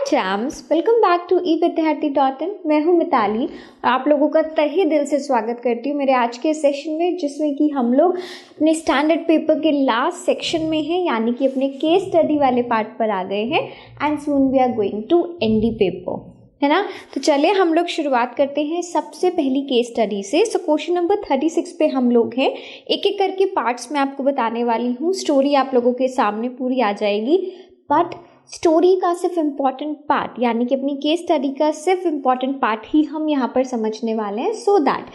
Jams, welcome back to evidyarthi.in। मैं हूं मिताली और आप लोगों का तहे दिल से स्वागत करती हूं मेरे आज के सेशन में, जिसमें कि हम लोग अपने स्टैंडर्ड पेपर के लास्ट सेक्शन में हैं, यानी कि अपने केस स्टडी वाले पार्ट पर आ गए हैं। And soon we are going to end the paper, है ना। तो चलिए हम लोग शुरुआत करते हैं सबसे पहली केस स्टडी से। सो क्वेश्चन नंबर 36 पे हम लोग हैं। एक एक करके पार्ट्स में आपको बताने वाली हूँ। स्टोरी आप लोगों के सामने पूरी आ जाएगी, बट स्टोरी का सिर्फ इम्पॉर्टेंट पार्ट, यानी कि अपनी केस स्टडी का सिर्फ इम्पॉर्टेंट पार्ट ही हम यहाँ पर समझने वाले हैं, सो दैट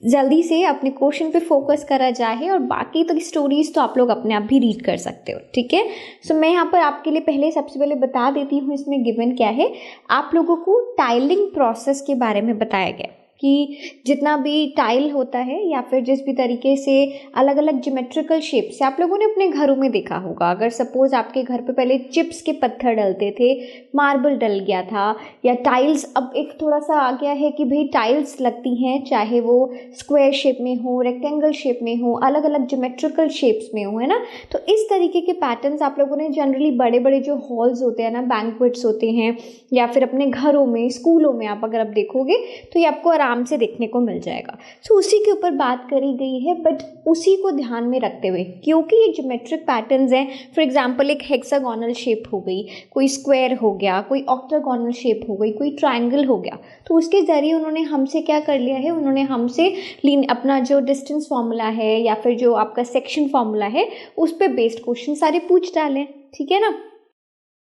जल्दी से अपने क्वेश्चन पे फोकस करा जाए और बाकी तो स्टोरीज तो आप लोग अपने आप भी रीड कर सकते हो, ठीक है। सो मैं यहाँ पर आपके लिए सबसे पहले बता देती हूँ इसमें गिवन क्या है। आप लोगों को टाइलिंग प्रोसेस के बारे में बताया गया कि जितना भी टाइल होता है या फिर जिस भी तरीके से अलग अलग ज्योमेट्रिकल शेप से आप लोगों ने अपने घरों में देखा होगा। अगर सपोज आपके घर पे पहले चिप्स के पत्थर डलते थे, मार्बल डल गया था, या टाइल्स अब एक थोड़ा सा आ गया है कि भाई टाइल्स लगती हैं, चाहे वो स्क्वायर शेप में हो, रेक्टेंगल शेप में हो, अलग अलग ज्योमेट्रिकल शेप्स में हो, है ना। तो इस तरीके के पैटर्न्स आप लोगों ने जनरली बड़े बड़े जो हॉल्स होते हैं ना, बैंक्वेट्स होते हैं, या फिर अपने घरों में, स्कूलों में आप अगर देखोगे तो ये आपको आराम से देखने को मिल जाएगा। सो उसी के ऊपर बात करी गई है, बट उसी को ध्यान में रखते हुए, क्योंकि ये ज्योमेट्रिक पैटर्न्स हैं। फॉर एग्जांपल एक हेक्सागोनल शेप हो गई, कोई स्क्वायर हो गया, कोई ऑक्टागोनल शेप हो गई, कोई ट्रायंगल हो गया, तो उसके जरिए उन्होंने हमसे क्या कर लिया है, उन्होंने हमसे अपना जो डिस्टेंस फॉर्मूला है या फिर जो आपका सेक्शन फॉर्मूला है उस पर बेस्ड क्वेश्चन सारे पूछ डाले, ठीक है ना।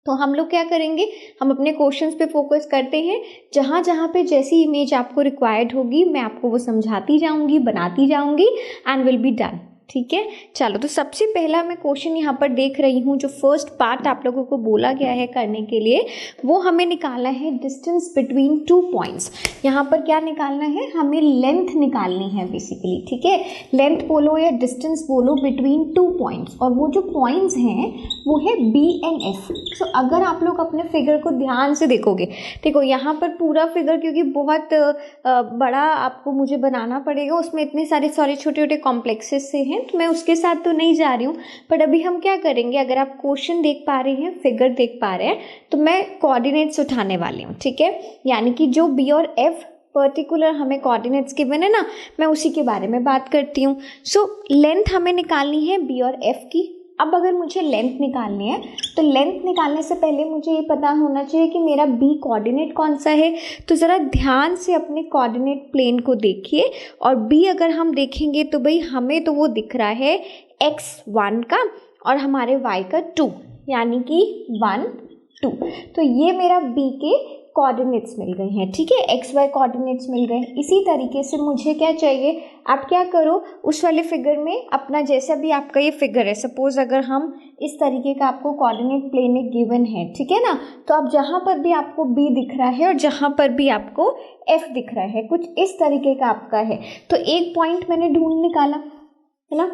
तो हम लोग क्या करेंगे, हम अपने क्वेश्चंस पे फोकस करते हैं। जहाँ जहाँ पे जैसी इमेज आपको रिक्वायर्ड होगी मैं आपको वो समझाती जाऊंगी, बनाती जाऊंगी, एंड विल बी डन, ठीक है। चलो, तो सबसे पहला मैं क्वेश्चन यहाँ पर देख रही हूँ। जो फर्स्ट पार्ट आप लोगों को बोला गया है करने के लिए, वो हमें निकालना है डिस्टेंस बिटवीन 2 पॉइंट्स। यहाँ पर क्या निकालना है, हमें लेंथ निकालनी है बेसिकली, ठीक है। लेंथ बोलो या डिस्टेंस बोलो बिटवीन 2 पॉइंट्स, और वो जो पॉइंट्स हैं वो है बी एंड एफ। सो अगर आप लोग अपने फिगर को ध्यान से देखोगे, देखो यहाँ पर पूरा फिगर क्योंकि बहुत बड़ा आपको मुझे बनाना पड़ेगा, उसमें इतने सारे छोटे छोटे कॉम्प्लेक्सेस से हैं, तो मैं उसके साथ तो नहीं जा रही हूँ। बट अभी हम क्या करेंगे, अगर आप क्वेश्चन देख पा रहे हैं, फिगर देख पा रहे हैं, तो मैं कोऑर्डिनेट्स उठाने वाली हूँ, ठीक है। यानी कि जो बी और एफ पर्टिकुलर हमें कोऑर्डिनेट्स गिवन है ना, मैं उसी के बारे में बात करती हूँ। सो लेंथ हमें निकालनी है बी और एफ की। अब अगर मुझे लेंथ निकालनी है, तो लेंथ निकालने से पहले मुझे ये पता होना चाहिए कि मेरा बी कोऑर्डिनेट कौन सा है। तो ज़रा ध्यान से अपने कोऑर्डिनेट प्लेन को देखिए, और बी अगर हम देखेंगे तो भाई हमें तो वो दिख रहा है x1 का और हमारे y का 2, यानी कि 1 2। तो ये मेरा बी के कोऑर्डिनेट्स मिल गए हैं, ठीक है, एक्स वाई कोऑर्डिनेट्स मिल गए। इसी तरीके से मुझे क्या चाहिए, आप क्या करो, उस वाले फिगर में अपना जैसा भी आपका ये फिगर है, सपोज अगर हम इस तरीके का आपको कोऑर्डिनेट प्लेन एक गिवन है, ठीक है ना, तो अब जहाँ पर भी आपको बी दिख रहा है और जहाँ पर भी आपको एफ दिख रहा है, कुछ इस तरीके का आपका है, तो एक पॉइंट मैंने ढूंढ निकाला, है ना।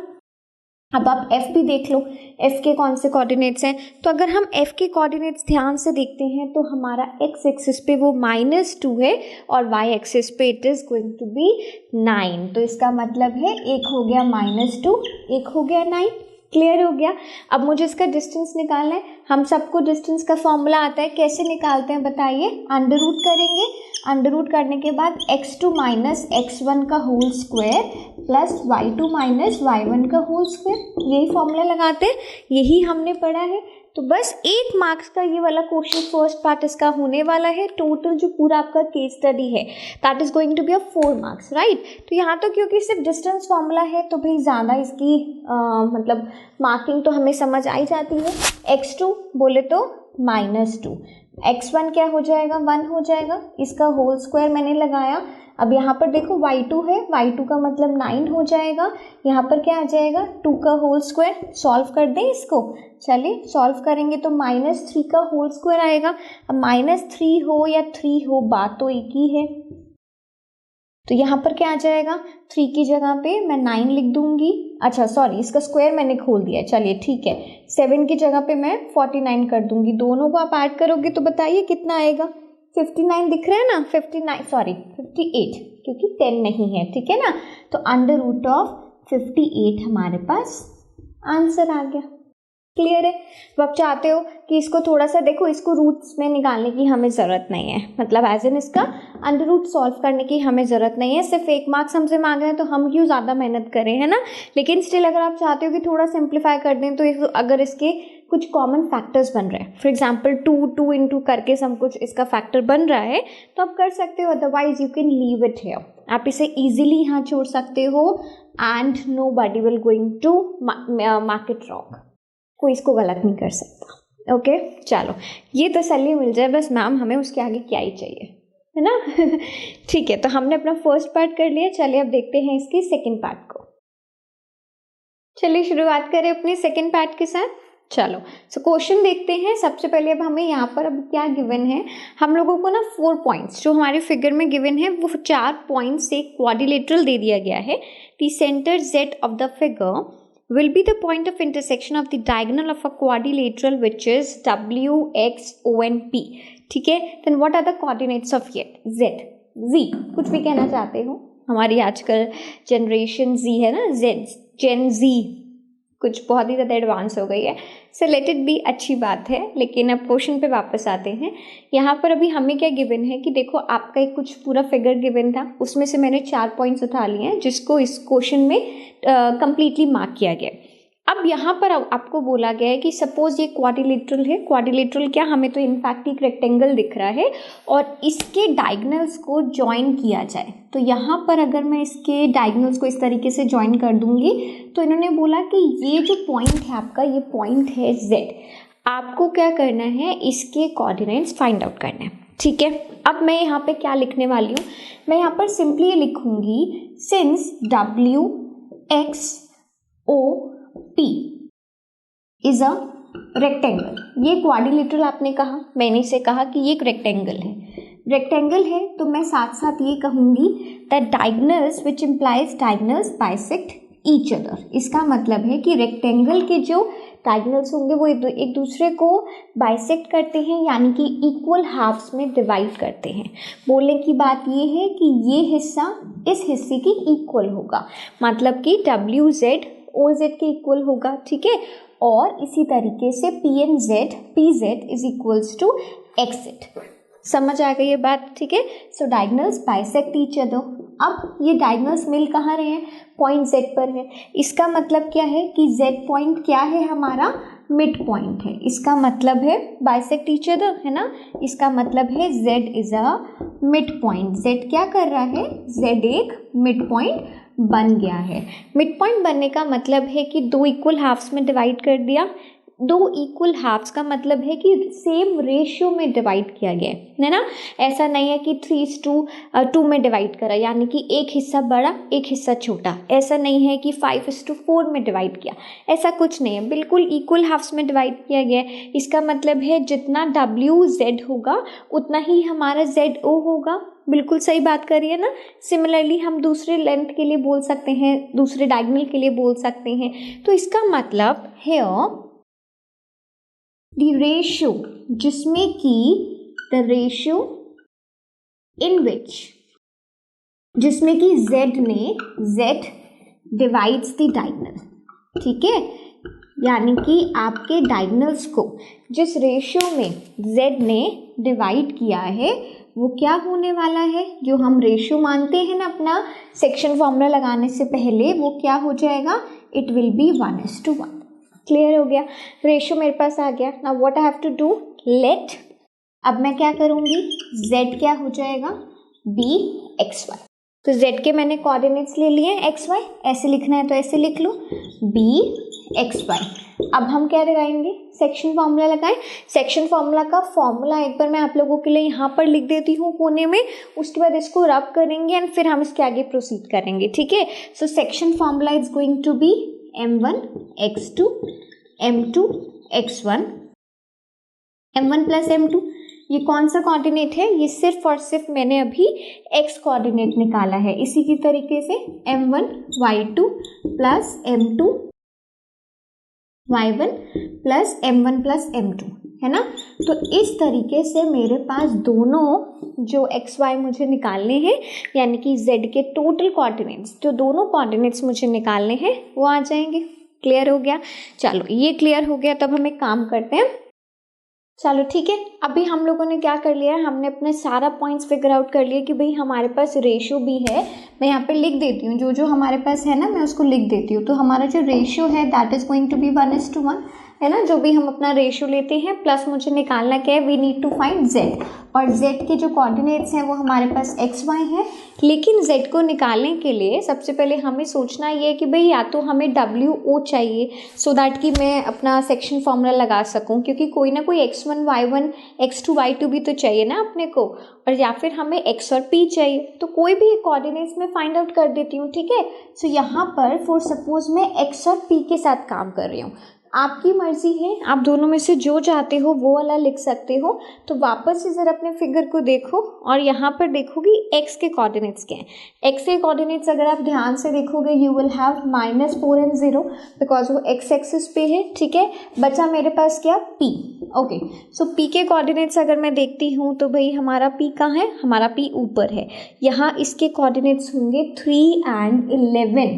अब आप f भी देख लो, f के कौन से कोऑर्डिनेट्स हैं। तो अगर हम f के कोऑर्डिनेट्स ध्यान से देखते हैं तो हमारा x एक्सिस पे वो -2 है और y एक्सिस पे it is going to be 9। तो इसका मतलब है एक हो गया -2, एक हो गया 9। क्लियर हो गया। अब मुझे इसका डिस्टेंस निकालना है। हम सबको डिस्टेंस का फॉर्मूला आता है, कैसे निकालते हैं बताइए, अंडर रूट करेंगे। अंडर रूट करने के बाद x2 माइनस x1 का whole square plus y2 minus y1 का होल स्क्वायर, यही फॉर्मूला लगाते हैं, यही हमने पढ़ा है। तो बस 1 मार्क्स का ये वाला क्वेश्चन फर्स्ट पार्ट इसका होने वाला है। टोटल जो पूरा आपका केस स्टडी है that is going to be 4 marks, right. तो यहाँ तो क्योंकि सिर्फ डिस्टेंस फॉर्मूला है तो भाई ज़्यादा इसकी मतलब मार्किंग तो हमें समझ आई जाती है। x2 बोले तो -2, x1 क्या हो जाएगा, 1 हो जाएगा, इसका होल स्क्वायर मैंने लगाया। अब यहाँ पर देखो y2 है, y2 का मतलब 9 हो जाएगा। यहाँ पर क्या आ जाएगा, 2 का होल स्क्वायर। सॉल्व कर दें इसको, चलिए सॉल्व करेंगे तो -3 का होल स्क्वायर आएगा। अब -3 हो या 3 हो, बात तो एक ही है। तो यहाँ पर क्या आ जाएगा, 3 की जगह पे मैं 9 लिख दूंगी। अच्छा सॉरी, इसका स्क्वायर मैंने खोल दिया, चलिए ठीक है। 7 की जगह पे मैं 49 कर दूंगी। दोनों को आप ऐड करोगे तो बताइए कितना आएगा, 59 दिख रहा है ना, 58 क्योंकि 10 नहीं है, ठीक है ना। तो अंडर रूट ऑफ 58 हमारे पास आंसर आ गया। क्लियर है। तो आप चाहते हो कि इसको थोड़ा सा देखो, इसको रूट्स में निकालने की हमें ज़रूरत नहीं है, मतलब एज एन इसका अंडर रूट सॉल्व करने की हमें ज़रूरत नहीं है, सिर्फ 1 मार्क्स हमसे मांग रहे हैं तो हम क्यों ज़्यादा मेहनत करें, है ना। लेकिन स्टिल अगर आप चाहते हो कि थोड़ा सिंप्लीफाई कर दें तो अगर इसके कुछ कॉमन फैक्टर्स बन रहे हैं, फॉर एग्जाम्पल 2 इंटू करके सब कुछ इसका फैक्टर बन रहा है तो आप कर सकते हो, otherwise you can leave it here. आप इसे ईजिली यहाँ छोड़ सकते हो and nobody will going to mark it wrong, कोई इसको गलत नहीं कर सकता। ओके चलो, ये तसल्ली मिल जाए बस मैम, हमें उसके आगे क्या ही चाहिए, है ना। ठीक है, तो हमने अपना फर्स्ट पार्ट कर लिया, चलिए अब देखते हैं इसके सेकंड पार्ट को। चलिए शुरुआत करें अपने सेकंड पार्ट के साथ। चलो सो क्वेश्चन देखते हैं। सबसे पहले अब हमें यहाँ पर अब क्या गिवन है, हम लोगों को ना 4 पॉइंट्स जो हमारे फिगर में गिवन है वो 4 पॉइंट्स से क्वाड्रिलेटरल दे दिया गया है। The centre Z of the figure will be the point of intersection of the diagonal of a quadrilateral which is W, X, O and P। ठीक है, then what are the coordinates of Z? Z कुछ भी कहना चाहते हो, हमारी आजकल generation Z है ना, Z जेन Z कुछ बहुत ही ज़्यादा एडवांस हो गई है, सो लेट इट बी, अच्छी बात है। लेकिन अब क्वेश्चन पे वापस आते हैं। यहाँ पर अभी हमें क्या गिवन है कि देखो आपका एक कुछ पूरा फिगर गिवन था, उसमें से मैंने 4 पॉइंट्स उठा लिए हैं जिसको इस क्वेश्चन में कंप्लीटली मार्क किया गया। अब यहाँ पर आपको बोला गया है कि सपोज ये क्वाड्रिलेटरल है, क्वाड्रिलेटरल क्या, हमें तो इनफैक्ट एक रेक्टेंगल दिख रहा है और इसके डायगोनल्स को ज्वाइन किया जाए। तो यहाँ पर अगर मैं इसके डायगोनल्स को इस तरीके से ज्वाइन कर दूंगी तो इन्होंने बोला कि ये जो पॉइंट है आपका, ये पॉइंट है Z, आपको क्या करना है, इसके कोऑर्डिनेट्स फाइंड आउट करना है। ठीक है, अब मैं यहाँ पे क्या लिखने वाली हूँ, मैं यहाँ पर सिंपली ये लिखूंगी since W, X, O, P is a rectangle. ये क्वाड्रिलेटरल आपने कहा, मैंने इसे कहा कि ये एक रेक्टेंगल है। रेक्टेंगल है तो मैं साथ साथ ये कहूंगी that diagonals which implies diagonals bisect each other. इसका मतलब है कि रेक्टेंगल के जो डायगोनल्स होंगे वो एक दूसरे को बाइसेक्ट करते हैं, यानी कि इक्वल हाफ्स में डिवाइड करते हैं। बोलने की बात ये है कि ये हिस्सा इस हिस्से की इक्वल होगा, मतलब कि WZ OZ के इक्वल होगा। ठीक है, और इसी तरीके से PZ is equals to XZ। समझ आ गई ये बात? ठीक है, so diagonals bisect each other. अब ये डायगोनल्स मिल कहाँ रहे हैं, पॉइंट Z पर है। इसका मतलब क्या है कि Z पॉइंट क्या है, हमारा मिड पॉइंट है। इसका मतलब है बाइसेक्ट ईच अदर, है ना। इसका मतलब है Z is a mid point. Z क्या कर रहा है, Z एक मिड पॉइंट बन गया है। मिड पॉइंट बनने का मतलब है कि 2 इक्वल हाफ्स में डिवाइड कर दिया। 2 इक्वल हाफ्स का मतलब है कि सेम रेशियो में डिवाइड किया गया है ना। ऐसा नहीं है कि 3:2 में डिवाइड करा, यानी कि एक हिस्सा बड़ा एक हिस्सा छोटा। ऐसा नहीं है कि 5:4 में डिवाइड किया, ऐसा कुछ नहीं है, बिल्कुल इक्वल हाफ्स में डिवाइड किया गया है। इसका मतलब है जितना WZ होगा उतना ही हमारा ZO होगा। बिल्कुल सही बात करिए ना। सिमिलरली हम दूसरे लेंथ के लिए बोल सकते हैं, दूसरे डायगोनल के लिए बोल सकते हैं। तो इसका मतलब है the ratio, जिसमें कि the ratio in which, जिसमें कि Z divides the diagonal। ठीक है, यानी कि आपके डायगोनल्स को जिस रेशियो में Z ने डिवाइड किया है वो क्या होने वाला है, जो हम रेशियो मानते हैं ना अपना सेक्शन फॉर्मूला लगाने से पहले, वो क्या हो जाएगा, इट विल बी 1:1। क्लियर हो गया, रेशियो मेरे पास आ गया। Now what I have to do, let, अब मैं क्या करूँगी, Z क्या हो जाएगा, BXY। तो Z के मैंने कोऑर्डिनेट्स ले लिए, XY, ऐसे लिखना है तो ऐसे लिख लो, BXY। अब हम क्या लगाएंगे, सेक्शन फार्मूला लगाएं। सेक्शन फार्मूला का फॉर्मूला एक बार मैं आप लोगों के लिए यहाँ पर लिख देती हूँ कोने में, उसके बाद इसको रब करेंगे एंड फिर हम इसके आगे प्रोसीड करेंगे। ठीक है, so section formula is going to be M1 X2 M2 X1 M1 plus M2। ये कौन सा कोऑर्डिनेट है, ये सिर्फ और सिर्फ मैंने अभी x कोऑर्डिनेट निकाला है। इसी की तरीके से M1 Y2 plus M2 Y1 plus M1 plus M2, है ना। तो इस तरीके से मेरे पास दोनों जो XY मुझे निकालने हैं, यानी कि Z के टोटल कोऑर्डिनेट्स, जो दोनों कोऑर्डिनेट्स मुझे निकालने हैं वो आ जाएंगे। क्लियर हो गया? चलो ये क्लियर हो गया, तब हम एक काम करते हैं। चलो ठीक है, अभी हम लोगों ने क्या कर लिया है, हमने अपने सारा पॉइंट्स फिगर आउट कर लिया कि भाई हमारे पास रेशियो भी है। मैं यहाँ पे लिख देती हूँ, जो जो हमारे पास है ना मैं उसको लिख देती हूँ। तो हमारा जो रेशियो है that is going to be 1:1, है ना। जो भी हम अपना रेशियो लेते हैं प्लस मुझे निकालना क्या है, we need to find z, और z के जो कोऑर्डिनेट्स हैं वो हमारे पास x y है। लेकिन z को निकालने के लिए सबसे पहले हमें सोचना ये है कि भाई या तो हमें WO चाहिए सो दैट कि मैं अपना सेक्शन फॉर्मूला लगा सकूं, क्योंकि कोई ना कोई x1 y1 x2 y2 भी तो चाहिए ना अपने को, और या फिर हमें x और p चाहिए। तो कोई भी एक कोऑर्डिनेट्स में फाइंड आउट कर देती हूँ, ठीक है। सो यहाँ पर फॉर सपोज मैं x और p के साथ काम कर रही हूँ, आपकी मर्जी है, आप दोनों में से जो चाहते हो वो वाला लिख सकते हो। तो वापस से जरा अपने फिगर को देखो और यहाँ पर देखोगी x के कोऑर्डिनेट्स क्या हैं। x के कोऑर्डिनेट्स अगर आप ध्यान से देखोगे you will have -4 and 0 because वो x एक्सिस पे है, ठीक है। बचा मेरे पास क्या, p। ओके, सो p के कोऑर्डिनेट्स अगर मैं देखती हूँ तो भाई हमारा p कहाँ है, हमारा p ऊपर है। यहाँ इसके कोऑर्डिनेट्स होंगे 3 and 11,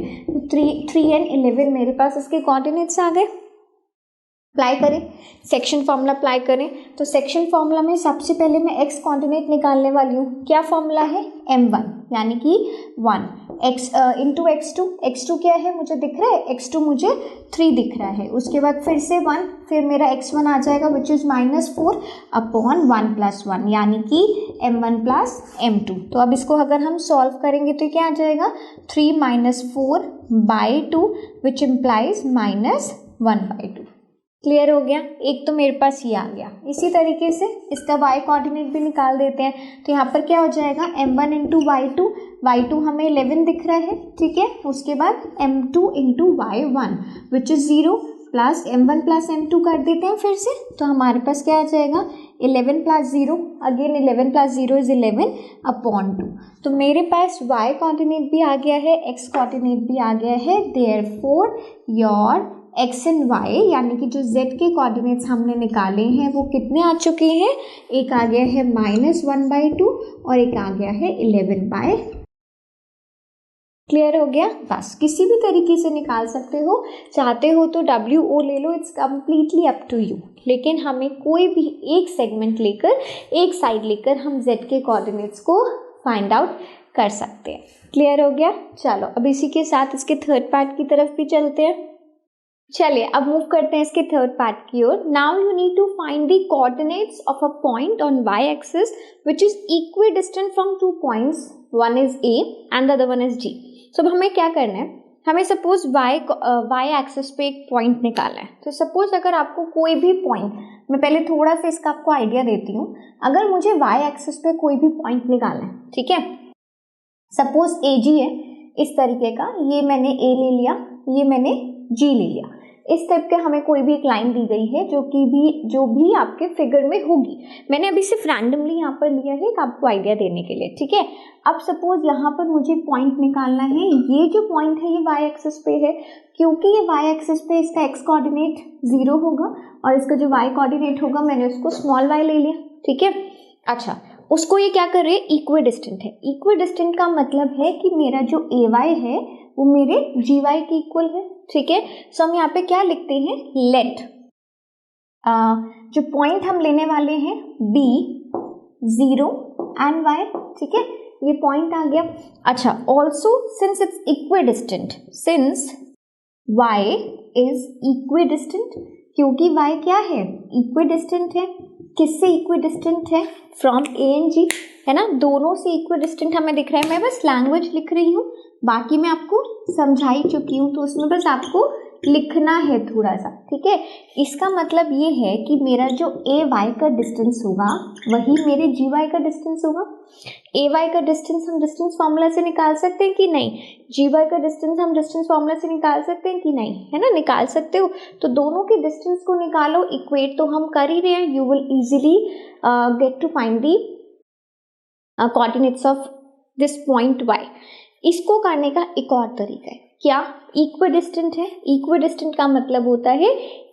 3 and 11 मेरे पास इसके कोऑर्डिनेट्स आ गए। अप्लाई करें, सेक्शन फॉर्मूला अप्लाई करें। तो सेक्शन फॉर्मूला में सबसे पहले मैं x कोऑर्डिनेट निकालने वाली हूँ। क्या फॉर्मूला है, m1 यानी कि 1 x इंटू x2 क्या है मुझे दिख रहा है, x2 मुझे 3 दिख रहा है। उसके बाद फिर से 1, फिर मेरा x1 आ जाएगा विच इज़ -4 अपॉन 1 + 1 यानी कि m1 + m2। तो अब इसको अगर हम सॉल्व करेंगे तो क्या आ जाएगा, 3 - 4/2 विच इम्प्लाइज -1/2। क्लियर हो गया? एक तो मेरे पास ये आ गया। इसी तरीके से इसका y कोऑर्डिनेट भी निकाल देते हैं। तो यहाँ पर क्या हो जाएगा, m1 × y2 हमें 11 दिख रहा है, ठीक है। उसके बाद m2 × y1 which is 0 plus m1 + m2 कर देते हैं फिर से। तो हमारे पास क्या आ जाएगा, 11 + 0 अगेन 11 + 0 इज 11/2। तो मेरे पास y कोऑर्डिनेट भी आ गया है, x कोऑर्डिनेट भी आ गया है। Therefore your x and y यानी कि जो z के कोऑर्डिनेट्स हमने निकाले हैं वो कितने आ चुके हैं, एक आ गया है -1/2 और एक आ गया है 11/। क्लियर हो गया? बस किसी भी तरीके से निकाल सकते हो, चाहते हो तो WO ले लो, it's completely up to you. लेकिन हमें कोई भी एक सेगमेंट लेकर, एक साइड लेकर हम z के कोऑर्डिनेट्स को फाइंड आउट कर सकते हैं। क्लियर हो गया? चलो अब इसी के साथ इसके थर्ड पार्ट की तरफ भी चलते हैं। चलिए अब मूव करते हैं इसके थर्ड पार्ट की ओर। Now you need to find the coordinates of a point on y axis which is equidistant from 2 points, one is a and the other one is g। So हमें क्या करना है, हमें सपोज y एक्सिस पे एक point निकालना है। तो सपोज अगर आपको कोई भी पॉइंट, मैं पहले थोड़ा सा इसका आपको आइडिया देती हूँ। अगर मुझे y एक्सिस पे कोई भी पॉइंट निकालना है, ठीक है, सपोज AG है इस तरीके का, ये मैंने A ले लिया, ये मैंने G ले लिया। इस टाइप के हमें कोई भी एक लाइन दी गई है जो भी आपके फिगर में होगी। मैंने अभी सिर्फ रैंडमली यहाँ पर लिया है आपको आइडिया देने के लिए, ठीक है। अब सपोज यहाँ पर मुझे पॉइंट निकालना है, ये जो पॉइंट है ये y एक्सिस पे है, क्योंकि ये y एक्सिस पे इसका x कोऑर्डिनेट 0 होगा और इसका जो y कोऑर्डिनेट होगा मैंने उसको स्मॉल y ले लिया, ठीक है। अच्छा, उसको ये क्या कर रहे हैं, इक्विडिस्टेंट है। इक्विडिस्टेंट का मतलब है कि मेरा जो ay है वो मेरे gy के इक्वल है, ठीक है। सो हम यहाँ पे क्या लिखते हैं, लेट जो पॉइंट हम लेने वाले हैं b 0 and y, ठीक है, ये पॉइंट आ गया। अच्छा, also since it's equidistant, since y is equidistant, क्योंकि y क्या है, इक्विडिस्टेंट है। किससे इक्विडिस्टेंट है, फ्रॉम a एंड g, है ना, दोनों से इक्विडिस्टेंट हमें दिख रहा है। मैं बस लैंग्वेज लिख रही हूँ, बाकी मैं आपको समझा ही चुकी हूँ, तो उसमें बस आपको लिखना है थोड़ा सा, ठीक है। इसका मतलब ये है कि मेरा जो ay का डिस्टेंस होगा वही मेरे gy का डिस्टेंस होगा। ay का डिस्टेंस हम डिस्टेंस फॉर्मूला से निकाल सकते हैं कि नहीं, gy का डिस्टेंस हम डिस्टेंस फॉर्मूला से निकाल सकते हैं कि नहीं, है ना, निकाल सकते हो। तो दोनों के डिस्टेंस को निकालो, इक्वेट तो हम कर ही रहे हैं, you will easily get to find the coordinates of this point y। इसको करने का एक और तरीका है, क्या इक्विडिस्टेंट है? इक्विडिस्टेंट का मतलब होता है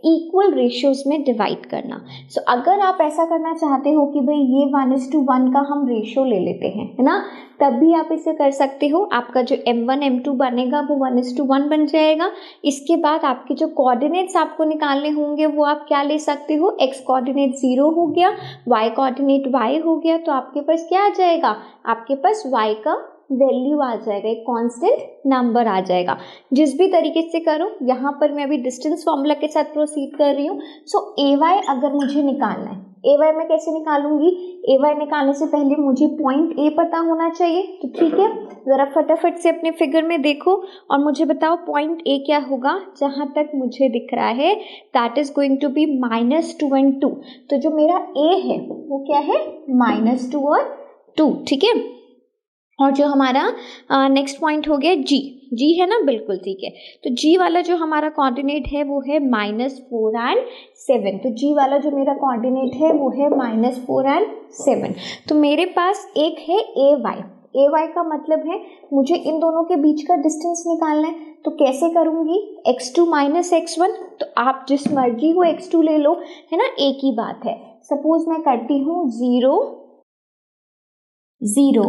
इक्वल रेशियोज में डिवाइड करना। सो अगर आप ऐसा करना चाहते हो कि भाई ये 1:1 का हम रेशियो ले लेते हैं, है ना, तब भी आप इसे कर सकते हो। आपका जो m1 m2 बनेगा वो 1:1 बन जाएगा। इसके बाद आपके जो कोऑर्डिनेट्स आपको निकालने होंगे वो आप क्या ले सकते हो, x कोऑर्डिनेट 0 हो गया, y कोऑर्डिनेट y हो गया, तो आपके पास क्या आ जाएगा, आपके पास y का वैल्यू आ जाएगा, एक कांस्टेंट नंबर आ जाएगा। जिस भी तरीके से करो, यहाँ पर मैं अभी डिस्टेंस फॉर्मूला के साथ प्रोसीड कर रही हूँ। सो ay अगर मुझे निकालना है, ay मैं कैसे निकालूंगी, ay निकालने से पहले मुझे पॉइंट a पता होना चाहिए। तो ठीक है, जरा फटाफट से अपने फिगर में देखो और मुझे बताओ पॉइंट a क्या होगा। जहां तक मुझे दिख रहा है that is going to be -2 and 2। तो जो मेरा a है वो क्या है, -2 और 2, ठीक है। और जो हमारा नेक्स्ट पॉइंट हो गया जी है ना, बिल्कुल ठीक है। तो जी वाला जो हमारा कोऑर्डिनेट है वो है -4 and 7। तो जी वाला जो मेरा कोऑर्डिनेट है वो है -4 and 7। तो मेरे पास एक है ay का मतलब है मुझे इन दोनों के बीच का डिस्टेंस निकालना है। तो कैसे करूंगी, x2 - x1। तो आप जिस मर्जी को x2 ले लो, है ना, एक ही बात है। सपोज मैं करती हूँ 0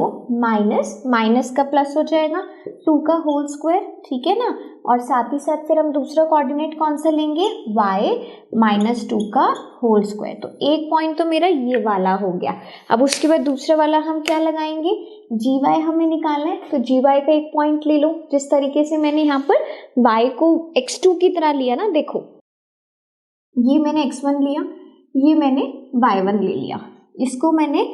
माइनस का प्लस हो जाएगा 2 का होल स्क्वायर, ठीक है ना। और साथ ही साथ फिर हम दूसरा कोऑर्डिनेट कौन सा लेंगे, y -2 का होल स्क्वायर। तो एक पॉइंट तो मेरा ये वाला हो गया। अब उसके बाद दूसरा वाला हम क्या लगाएंगे, gy हमें निकालना है। तो gy का एक पॉइंट ले लो, जिस तरीके से मैंने यहाँ पर y को x2 की तरह लिया ना, देखो ये मैंने x1 लिया, ये मैंने y1 ले लिया, इसको मैंने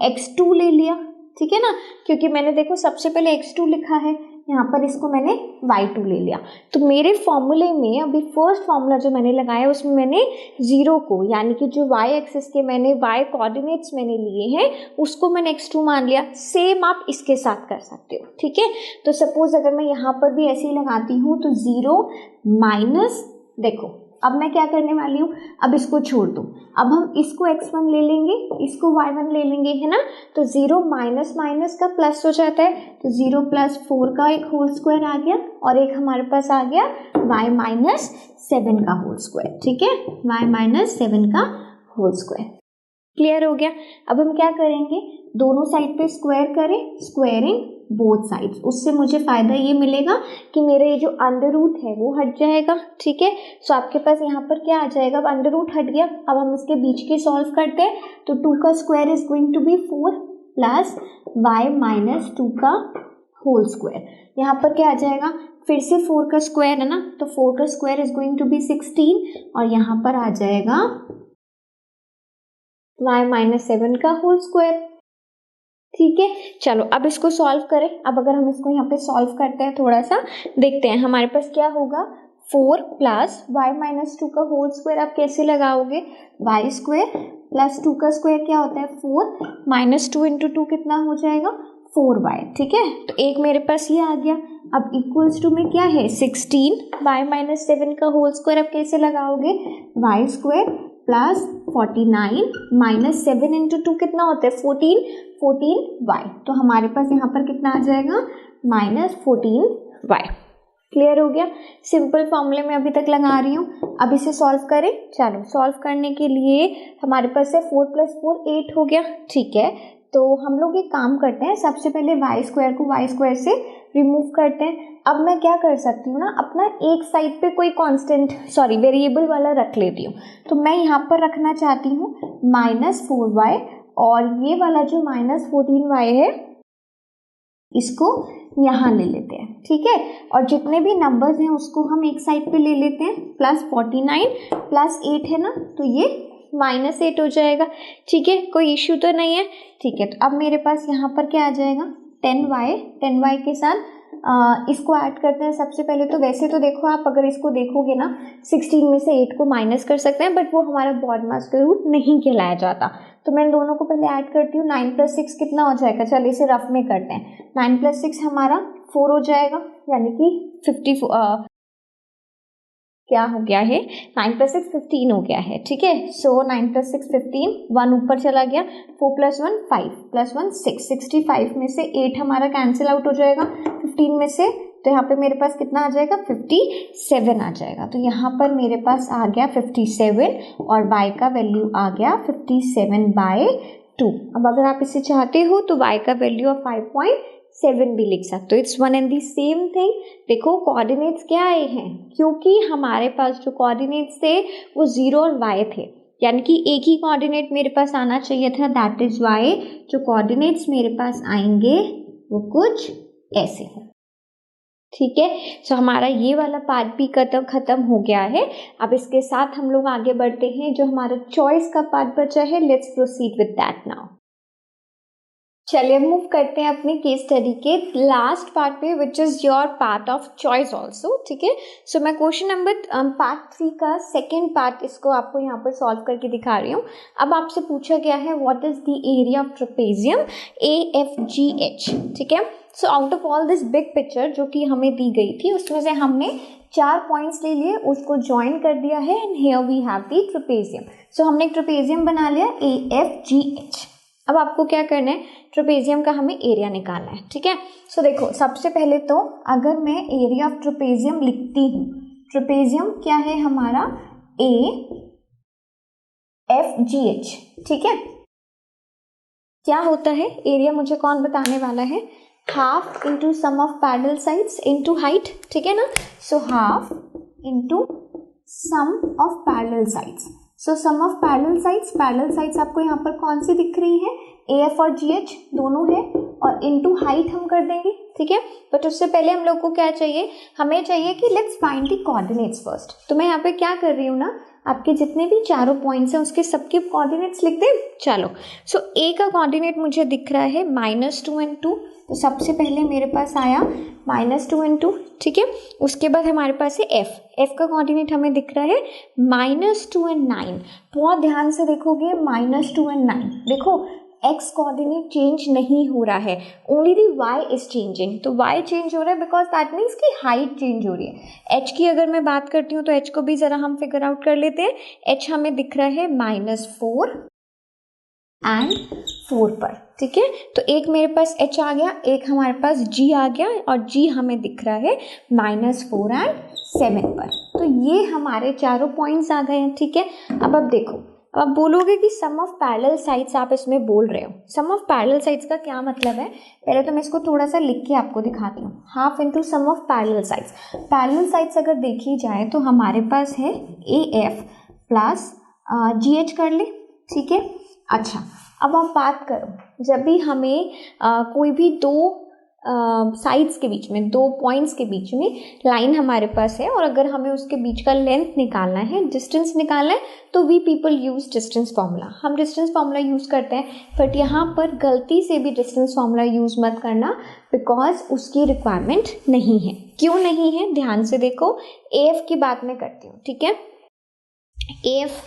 x2 ले लिया, ठीक है ना, क्योंकि मैंने देखो सबसे पहले x2 लिखा है, यहाँ पर इसको मैंने y2 ले लिया। तो मेरे फॉर्मूले में अभी फर्स्ट फॉर्मूला जो मैंने लगाया उसमें मैंने 0 को, यानी कि जो y एक्सिस के मैंने y कोऑर्डिनेट्स मैंने लिए हैं उसको मैंने x2 मान लिया। सेम आप इसके साथ कर सकते हो, ठीक है। तो सपोज अगर मैं यहाँ पर भी ऐसे ही लगाती हूँ तो 0 माइनस, देखो अब मैं क्या करने वाली हूँ, अब इसको छोड़ दो, अब हम इसको x1 ले लेंगे, इसको y1 ले लेंगे, है ना। तो 0 माइनस का प्लस हो जाता है, तो 0 + 4 का एक होल स्क्वायर आ गया और एक हमारे पास आ गया y - 7 का होल स्क्वायर, ठीक है, y - 7 का होल स्क्वायर। क्लियर हो गया। अब हम क्या करेंगे, दोनों साइड पे स्क्वायर करें, स्क्वायरिंग बोथ साइड्स। उससे मुझे फायदा ये मिलेगा कि मेरा ये जो अंडर रूट है वो हट जाएगा, ठीक है। सो आपके पास यहाँ पर क्या आ जाएगा, अब अंडर रूट हट गया। अब हम इसके बीच की सॉल्व करते हैं। तो 2 का square is going to be 4 plus y - 2 का होल स्क्वायर। यहाँ पर क्या आ जाएगा, फिर से 4 का स्क्वायर है ना, तो 4 का square is going to be 16 और यहाँ पर आ जाएगा y - 7 का होल स्क्वायर, ठीक है। चलो अब इसको सॉल्व करें। अब अगर हम इसको यहाँ पे सॉल्व करते हैं, थोड़ा सा देखते हैं हमारे पास क्या होगा। 4 प्लस y - 2 का होल स्क्वायर आप कैसे लगाओगे, y स्क्वायर प्लस 2 का स्क्वायर क्या होता है 4 - 2 × 2 कितना हो जाएगा 4y, ठीक है। तो एक मेरे पास ये आ गया। अब इक्वल्स टू में क्या है 16 y - 7 का होल स्क्वायर आप कैसे लगाओगे, y स्क्वायर प्लस 49 - 7 × 2 कितना होता है 14y। तो हमारे पास यहाँ पर कितना आ जाएगा -14y। क्लियर हो गया। सिंपल फॉर्मूले में अभी तक लगा रही हूँ। अब इसे सॉल्व करें। चलो सॉल्व करने के लिए हमारे पास है 4 + 4 8 हो गया, ठीक है। तो हम लोग एक काम करते हैं, सबसे पहले y स्क्वायर को y स्क्वायर से रिमूव करते हैं। अब मैं क्या कर सकती हूँ ना, अपना एक साइड पे कोई वेरिएबल वाला रख लेती हूँ। तो मैं यहाँ पर रखना चाहती हूँ -4y और ये वाला जो -14y है इसको यहाँ ले लेते हैं, ठीक है। और जितने भी नंबर्स हैं उसको हम एक साइड पे ले लेते हैं। +49 + 8 है ना, तो ये -8 हो जाएगा, ठीक है। कोई इश्यू तो नहीं है, ठीक है। तो अब मेरे पास यहाँ पर क्या आ जाएगा 10y के साथ इसको ऐड करते हैं। सबसे पहले तो वैसे तो देखो आप अगर इसको देखोगे ना 16 में से 8 को माइनस कर सकते हैं, बट वो हमारा बॉड मास स्क्वायर रूट नहीं कहलाया जाता। तो मैं इन दोनों को पहले ऐड करती हूँ। 9 + 6 कितना हो जाएगा, चलिए इसे रफ में करते हैं। 9 + 6 हमारा 4 हो जाएगा, यानी कि 54 क्या हो गया है 9 + 6 15 हो गया है, ठीक है। सो 9 + 6 15, 1 ऊपर चला गया, 4 + 1 5 + 1 6, 65 में से 8 हमारा कैंसिल आउट हो जाएगा, 15 में से तो यहाँ पे मेरे पास कितना आ जाएगा 57 आ जाएगा। तो यहाँ पर मेरे पास आ गया 57 और y का वैल्यू आ गया 57/2। अब अगर आप इसे चाहते हो तो y का वैल्यू आप 5.7 भी लिख सकते हो। It's one and the same thing. देखो कोऑर्डिनेट्स क्या आए हैं, क्योंकि हमारे पास जो कोऑर्डिनेट्स थे वो 0 और y थे, यानी कि एक ही कोऑर्डिनेट मेरे पास आना चाहिए था, दैट इज y। जो कोऑर्डिनेट्स मेरे पास आएंगे वो कुछ ऐसे हैं, ठीक है। सो हमारा ये वाला पार्ट भी खत्म हो गया है। अब इसके साथ हम लोग आगे बढ़ते हैं। जो हमारा चॉइस का पार्ट बचा है, let's proceed with that now. चलिए मूव करते हैं अपने केस स्टडी के लास्ट पार्ट पे, which is your part of choice also, ठीक है। सो मैं क्वेश्चन नंबर पार्ट 3 का सेकेंड पार्ट इसको आपको यहाँ पर सॉल्व करके दिखा रही हूँ। अब आपसे पूछा गया है what is the area of trapezium AFGH, ठीक है। So out of all this big picture जो कि हमें दी गई थी, उसमें से हमने 4 पॉइंट्स ले लिए, उसको ज्वाइन कर दिया है and here we have the trapezium. So हमने एक ट्रेपेजियम बना लिया AFGH। अब आपको क्या करना है, ट्रेपेजियम का हमें एरिया निकालना है, ठीक है। सो देखो सबसे पहले तो अगर मैं एरिया ऑफ ट्रेपेजियम लिखती हूँ, ट्रेपेजियम क्या है हमारा AFGH, ठीक है। क्या होता है एरिया, मुझे कौन बताने वाला है, half into sum of parallel sides into height, ठीक है ना। So half into sum of parallel sides. So sum of parallel sides आपको यहाँ पर कौन सी दिख रही है, AF और GH दोनों है, और इनटू हाइट हम कर देंगे, ठीक है। बट उससे पहले हम लोग को क्या चाहिए, हमें चाहिए कि let's find the coordinates first. तो मैं यहाँ पे क्या कर रही हूँ ना, आपके जितने भी चारों पॉइंट्स हैं उसके सबके कोऑर्डिनेट्स लिख दें। चलो सो A का कोऑर्डिनेट मुझे दिख रहा है -2 and 2, तो सबसे पहले मेरे पास आया -2 and 2, ठीक है। उसके बाद हमारे पास है F का कोऑर्डिनेट हमें दिख रहा है -2 and 9। बहुत ध्यान से देखोगे -2 and 9, देखो x कोऑर्डिनेट चेंज नहीं हो रहा है, only the y is changing. तो y चेंज हो रहा है बिकॉज दैट मीन्स कि हाइट चेंज हो रही है। h की अगर मैं बात करती हूँ तो h को भी जरा हम फिगर आउट कर लेते हैं। h हमें दिख रहा है -4 एंड 4 पर, ठीक है। तो एक मेरे पास h आ गया, एक हमारे पास g आ गया, और g हमें दिख रहा है -4 एंड 7 पर। तो ये हमारे चारों पॉइंट्स आ गए हैं, ठीक है। अब देखो, अब बोलोगे कि सम ऑफ पैरेलल साइड्स आप इसमें बोल रहे हो। सम ऑफ पैरेलल साइड्स का क्या मतलब है, पहले तो मैं इसको थोड़ा सा लिख के आपको दिखाती हूँ। Half into sum of parallel sides, parallel sides अगर देखी जाए तो हमारे पास है AF प्लस GH कर ले, ठीक है। अच्छा अब आप बात करो, जब भी हमें कोई भी दो साइड्स के बीच में, 2 पॉइंट्स के बीच में लाइन हमारे पास है, और अगर हमें उसके बीच का लेंथ निकालना है, डिस्टेंस निकालना है, तो we people use distance formula. हम डिस्टेंस फार्मूला यूज़ करते हैं, बट यहाँ पर गलती से भी डिस्टेंस फार्मूला यूज़ मत करना, बिकॉज उसकी रिक्वायरमेंट नहीं है। क्यों नहीं है, ध्यान से देखो। AF की बात मैं करती हूँ, ठीक है। AF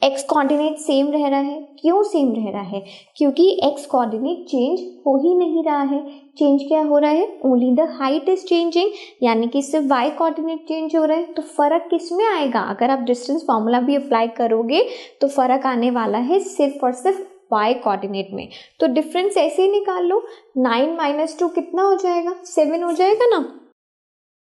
x कोऑर्डिनेट सेम रह रहा है, क्यों सेम रह रहा है, क्योंकि x कोऑर्डिनेट चेंज हो ही नहीं रहा है। चेंज क्या हो रहा है, only the height is changing, यानी कि सिर्फ y कोऑर्डिनेट चेंज हो रहा है। तो फर्क किस में आएगा, अगर आप डिस्टेंस फार्मूला भी अप्लाई करोगे तो फर्क आने वाला है सिर्फ और सिर्फ y कोऑर्डिनेट में। तो डिफरेंस ऐसे ही निकाल लो, 9 - 2 कितना हो जाएगा, 7 हो जाएगा ना।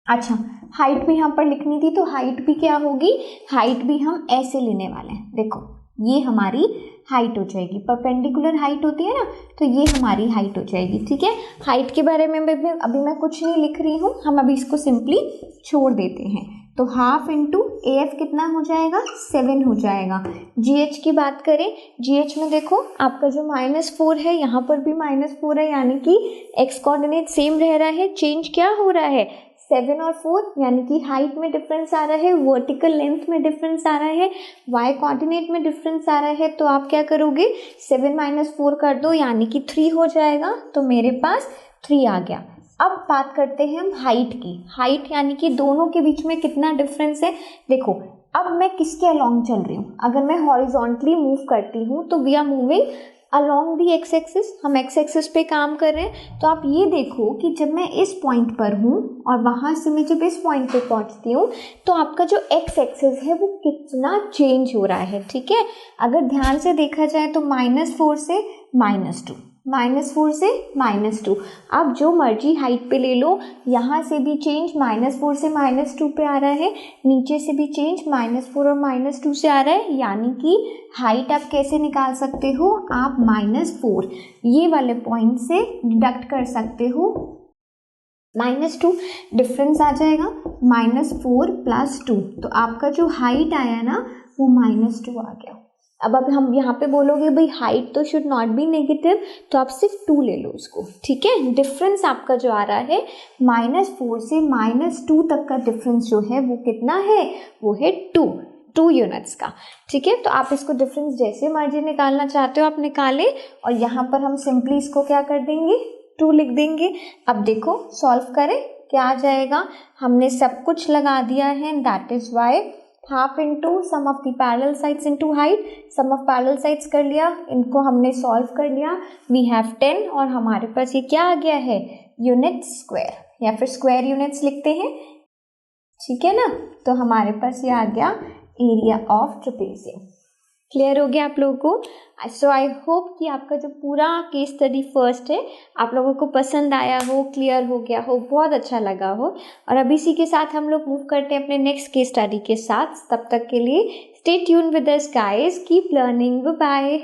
अच्छा हाइट भी यहाँ पर लिखनी थी, तो हाइट भी क्या होगी, हाइट भी हम ऐसे लेने वाले हैं। देखो ये हमारी हाइट हो जाएगी, परपेंडिकुलर हाइट होती है ना, तो ये हमारी हाइट हो जाएगी, ठीक है। हाइट के बारे में अभी मैं कुछ नहीं लिख रही हूँ, हम अभी इसको सिंपली छोड़ देते हैं। तो हाफ इंटू AF कितना हो जाएगा, 7 हो जाएगा। GH की बात करें, GH में देखो आपका जो -4 है, यहाँ पर भी -4 है, यानी कि x कोऑर्डिनेट सेम रह रहा है, चेंज क्या हो रहा है, 7 और 4, यानी कि हाइट में डिफरेंस आ रहा है, वर्टिकल लेंथ में डिफरेंस आ रहा है, y कोऑर्डिनेट में डिफरेंस आ रहा है। तो आप क्या करोगे, 7 - 4 कर दो, यानी कि 3 हो जाएगा। तो मेरे पास 3 आ गया। अब बात करते हैं हम हाइट की। हाइट यानी कि दोनों के बीच में कितना डिफरेंस है। देखो अब मैं किसके अलोंग चल रही हूँ, अगर मैं हॉरिजॉन्टली मूव करती हूँ तो we are moving along the X axis, हम एक्स एक्सिस पे काम कर रहे हैं। तो आप ये देखो कि जब मैं इस पॉइंट पर हूँ और वहाँ से मैं जब इस पॉइंट पे पहुँचती हूँ तो आपका जो एक्स एक्सिस है वो कितना चेंज हो रहा है, ठीक है। अगर ध्यान से देखा जाए तो -4 से -2, -4 से -2। अब जो मर्जी हाइट पे ले लो, यहाँ से भी चेंज -4 से -2 पे आ रहा है, नीचे से भी चेंज -4 और -2 से आ रहा है, यानी कि हाइट आप कैसे निकाल सकते हो, आप -4 ये वाले पॉइंट से डिडक्ट कर सकते हो। -2 डिफरेंस आ जाएगा, -4 + 2, तो आपका जो हाइट आया ना वो -2 आ गया। अब हम यहाँ पे बोलोगे भाई हाइट तो शुड नॉट बी नेगेटिव, तो आप सिर्फ 2 ले लो उसको, ठीक है। डिफरेंस आपका जो आ रहा है -4 से -2 तक का डिफरेंस जो है वो कितना है, वो है 2 यूनिट्स का, ठीक है। तो आप इसको डिफरेंस जैसे मर्जी निकालना चाहते हो आप निकालें, और यहाँ पर हम सिंपली इसको क्या कर देंगे, 2 लिख देंगे। अब देखो सॉल्व करें, क्या आ जाएगा, हमने सब कुछ लगा दिया है, that is why half into sum of the parallel sides into height, sum of parallel sides कर लिया, इनको हमने सॉल्व कर लिया, वी हैव 10, और हमारे पास ये क्या आ गया है, यूनिट स्क्वायर, या फिर स्क्वायर यूनिट्स लिखते हैं, ठीक है ना। तो हमारे पास ये आ गया एरिया ऑफ ट्रेपेजियम। क्लियर हो गया आप लोगों को। सो आई होप कि आपका जो पूरा केस स्टडी फर्स्ट है आप लोगों को पसंद आया हो, क्लियर हो गया हो, बहुत अच्छा लगा हो। और अब इसी के साथ हम लोग मूव करते हैं अपने नेक्स्ट केस स्टडी के साथ। तब तक के लिए stay tune with us guys, keep learning, bye bye.